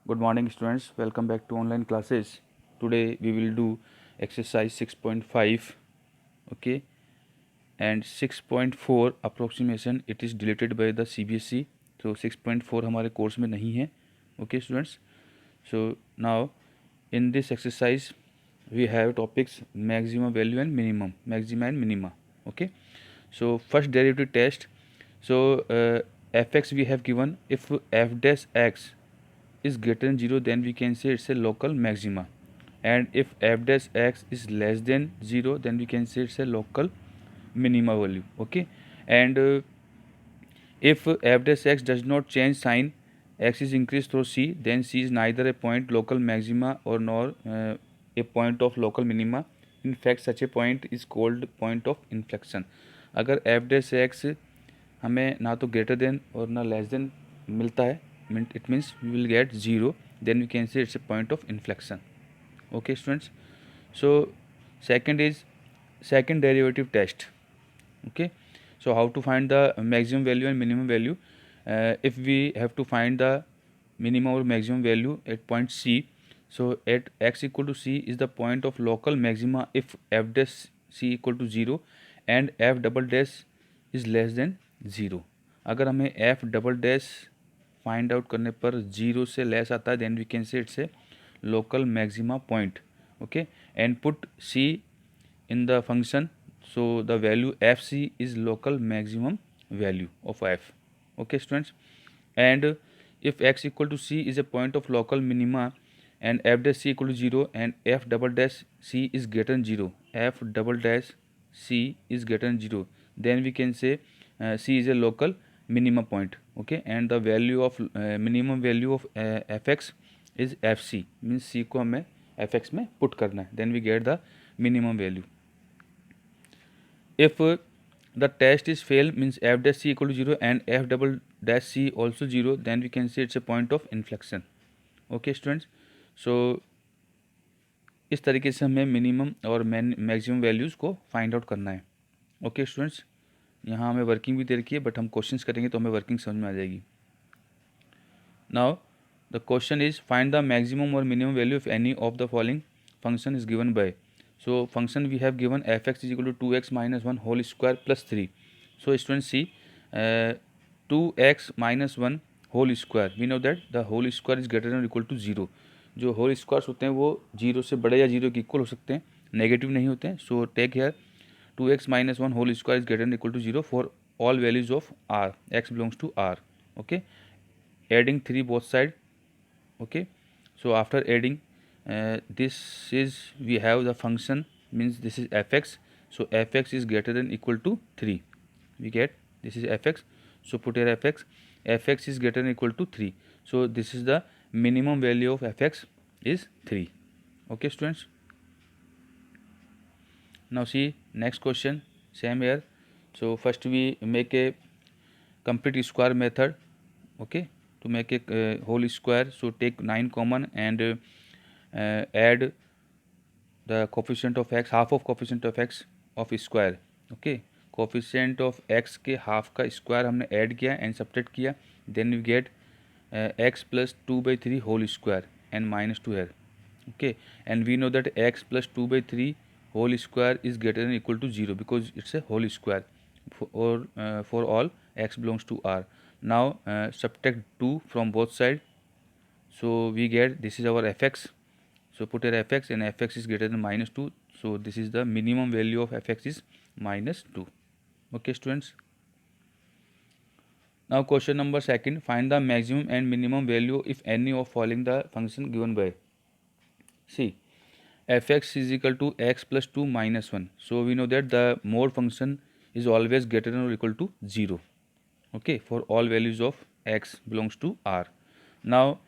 Good morning students, welcome back to online classes. Today we will do exercise 6.5, okay, and 6.4 approximation it is deleted by the CBSE. So 6.4 हमारे course में नहीं है, okay students. So now in this exercise we have topics maximum value and minimum, maxima and minima, okay. So first derivative test. So fx we have given, if f dash x is greater than 0, then we can say it's a local maxima, and if f dash x is less than 0, then we can say it's a local minima value, okay. And if f dash x does not change sign, x is increased through c, then c is neither a point local maxima or nor a point of local minima. In fact such a point is called point of inflection. अगर f dash x हमें ना तो greater than और ना less than मिलता है, it means we will get 0, then we can say it's a point of inflection, okay students. So second derivative test, okay. So how to find the maximum value and minimum value? If we have to find the minimum or maximum value at point c, so at x equal to c is the point of local maxima if f dash c equal to 0 and f double dash is less than 0. अगर हमें f double dash find out करने पर 0 से less आता है, then we can say it's a local maxima point, okay. And put c in the function, so the value fc is local maximum value of f, okay students. And if x equal to c is a point of local minima and f dash c equal to 0 and f double dash c is greater than 0, f double dash c is greater than 0, then we can say c is a local minima point, okay. And the value of minimum value of fx is fc, means c को हमें fx में put करना है, then we get the minimum value. If the test is fail, means f dash c equal to 0 and f double dash c also 0, then we can say it's a point of inflection, okay students. So इस तरीके से हमें minimum और maximum values को find out करना है, okay students. यहाँ हमें वर्किंग भी दे रखी है, बट हम क्वेश्चंस करेंगे तो हमें वर्किंग समझ में आ जाएगी. Now the question is find the maximum और minimum value of any of the following function is given by. So function we have given f(x) is equal to 2x minus 1 whole square plus 3. So students see 2x minus 1 whole square, we know that the whole square is greater than or equal to 0. जो whole squares होते हैं वो 0 से बड़े या 0 के equal हो सकते हैं, नेगेटिव नहीं होते हैं. So take here 2x minus 1 whole square is greater than or equal to 0 for all values of r, x belongs to r, okay. Adding 3 both side, okay. So after adding this is, we have the function, means this is fx, so fx is greater than equal to 3, we get this is fx. So put here fx is greater than equal to 3, so this is the minimum value of fx is 3, okay students. Now see next question, same here. So first we make a complete square method, okay, to make a whole square. So take 9 common and add the coefficient of x, half of coefficient of x of square, okay. Coefficient of x के half का square हमने add किया and subtract किया, then we get x plus 2/3 whole square and minus 2 here, okay. And we know that x plus 2/3 whole square is greater than equal to 0 because it's a whole square for all x belongs to r. Now subtract 2 from both sides, so we get this is our fx. So put here fx and fx is greater than minus 2, so this is the minimum value of fx is minus 2, okay students. Now question number second, find the maximum and minimum value if any of following the function given by. See fx is equal to x plus 2 minus 1, so we know that the mode function is always greater than or equal to 0, okay, for all values of x belongs to r. Now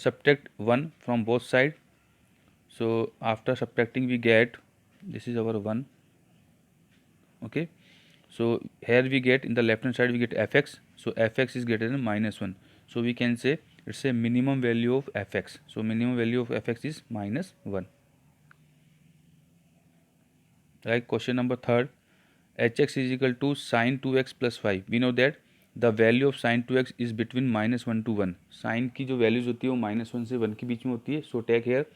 subtract 1 from both sides, so after subtracting we get this is our 1, okay. So here we get in the left hand side we get fx, so fx is greater than minus 1, so we can say it's a minimum value of fx, so minimum value of fx is minus 1. Right, question number third, hx is equal to sin 2x plus 5. We know that the value of sine 2x is between -1 to 1. Sine की जो values होती है वो -1 से 1 के बीच में होती है. So take here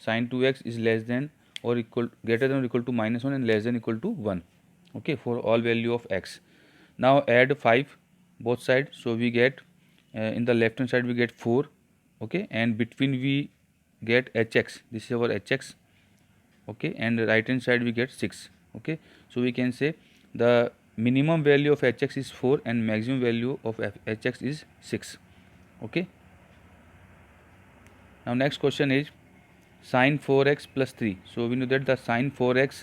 sine 2x is less than or equal greater than or equal to -1 and less than equal to 1. Okay, for all value of x. Now add 5 both sides. So we get in the left hand side we get 4. Okay, and between we get hx. This is our hx. Okay, and right hand side we get 6. Okay, so we can say the minimum value of hx is 4 and maximum value of hx is 6. Okay, now next question is sin 4x plus 3. So we know that the sin 4x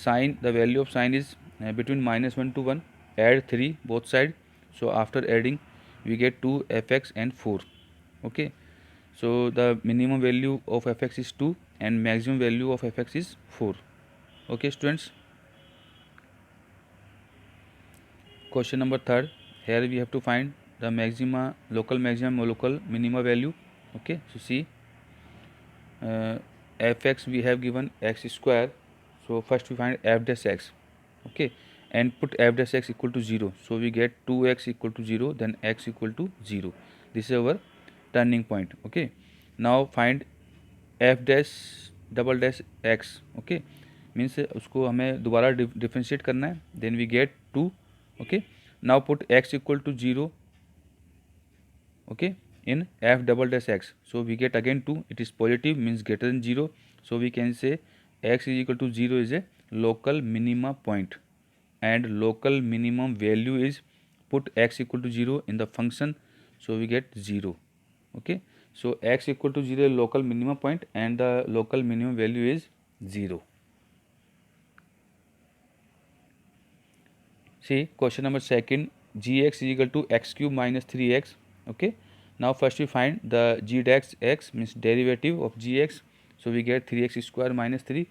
sin, the value of sin is between -1 to 1. Add 3 both side. So after adding we get 2 fx and 4. Okay, so the minimum value of fx is 2 and maximum value of fx is 4. Okay students, question number 3. Here we have to find the maxima, local maximum, local minima value. Okay, so see fx we have given x square. So first we find f dash x. Okay, and put f dash x equal to 0. So we get 2x equal to 0, then x equal to 0. This is our turning point. Okay, now find f dash double dash x. Okay, means उसको हमें दोबारा differentiate करना है. then we get 2. Okay, now put x equal to 0. Okay, in f double dash x. So we get again 2. It is positive, means greater than 0. So we can say x is equal to 0 is a local minima point, and local minimum value is, put x equal to 0 in the function. So we get 0. Okay, so x equal to 0 is local minimum point and the local minimum value is 0. See question number 2. Gx is equal to x cube minus 3x. Okay, now first we find the g dash x, means derivative of gx. So we get 3x square minus 3.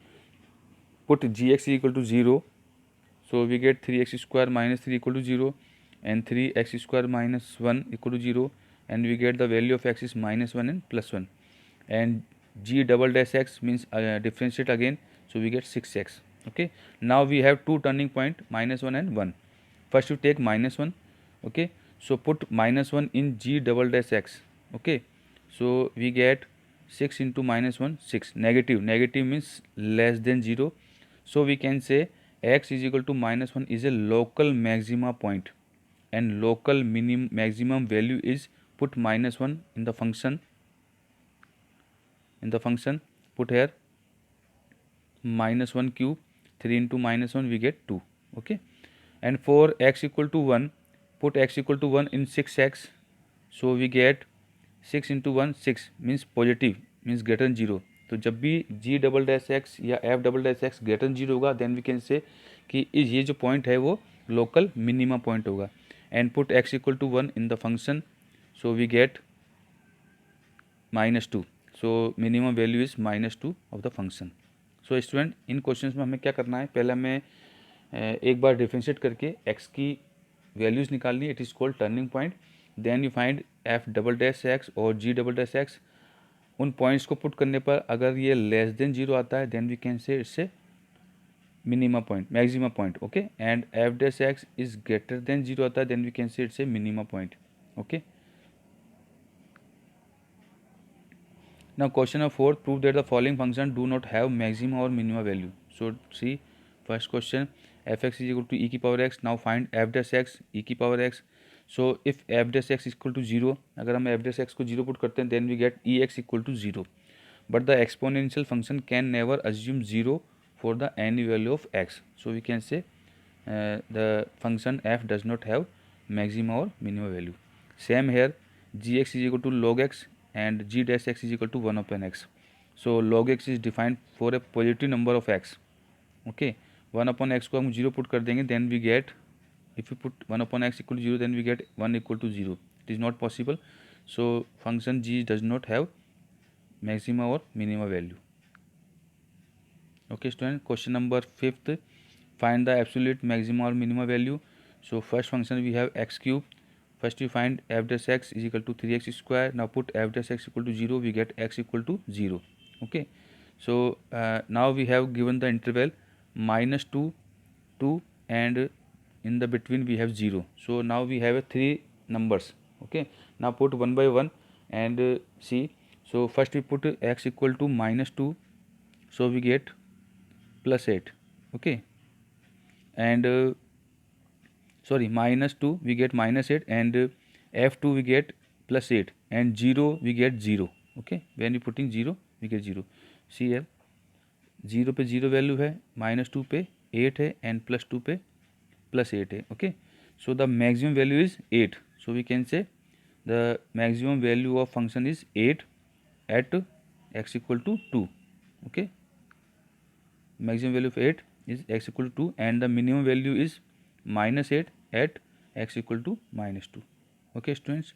Put gx is equal to 0. So we get 3x square minus 3 equal to 0 and 3x square minus 1 equal to 0, and we get the value of x is -1 and +1, and g double dash x means differentiate again. So we get 6x. Okay, now we have two turning point, -1 and 1. First you take -1. Okay, so put -1 in g double dash x. Okay, so we get 6 into -1, 6. Negative means less than 0. So we can say x is equal to -1 is a local maxima point, and local maximum value is, put -1 in the function. Put here -1 cube, 3 into -1 we get 2. Okay, and for x equal to 1, put x equal to 1 in 6x. So we get 6 into 1, 6, means positive, means greater than 0. तो जब भी g double dash x या f double dash x greater than 0 होगा, then we can से कि ये जो point है वो लोकल मिनिमा पॉइंट होगा. And put x equal to 1 in the function. So we get -2. So minimum value is -2 of the function. So student, in questions में हमें क्या करना है, पहले हमें एक बार डिफ्रेंशिएट करके x की वैल्यूज़ निकालनी है. It is called turning point. Then you find f double dash x और g डबल डैश एक्स. उन पॉइंट्स को पुट करने पर अगर ये लेस देन 0 आता है, देन वी कैन से इससे minima point, maxima point. Okay, and f dash x is greater than 0 आता है, then we can say it's a minima point. Okay, now question number 4, prove that the following function do not have maxima or minima value. So see first question, fx is equal to e की power x. Now find f dash x e की power x. So if f dash x is equal to 0, अगर हम f dash x को 0 put करते हैं, then we get ex equal to 0. But the exponential function can never assume 0 for the any value of x. So we can say the function f does not have maxima or minima value. Same here, gx is equal to log x and g dash x is equal to 1 upon x. So log x is defined for a positive number of x. Okay, 1 upon x को हम 0 put कर देंगे, then we get, if we put 1 upon x equal to 0, then we get 1 equal to 0. It is not possible. So function g does not have maxima or minima value. Okay student, question number 5th, find the absolute maxima or minima value. So first function we have x cube. First we find f dash x is equal to 3x square. Now put f dash x equal to 0, we get x equal to 0. Okay, so now we have given the interval -2, 2 and in the between we have 0. So now we have 3 numbers. Okay, now put one by one and see. So first we put x equal to -2, so we get +8. Okay, and sorry, -2 we get -8, and f2 we get +8, and 0 we get 0. Okay, when you putting 0 we get 0. see here, 0 पे 0 value है, -2 पे 8 है, and +2 पे +8 है. Okay, so the maximum value is 8. So we can say the maximum value of function is 8 at x equal to 2. Okay, maximum value of 8 is x equal to 2, and the minimum value is -8 at x equal to -2. Okay students.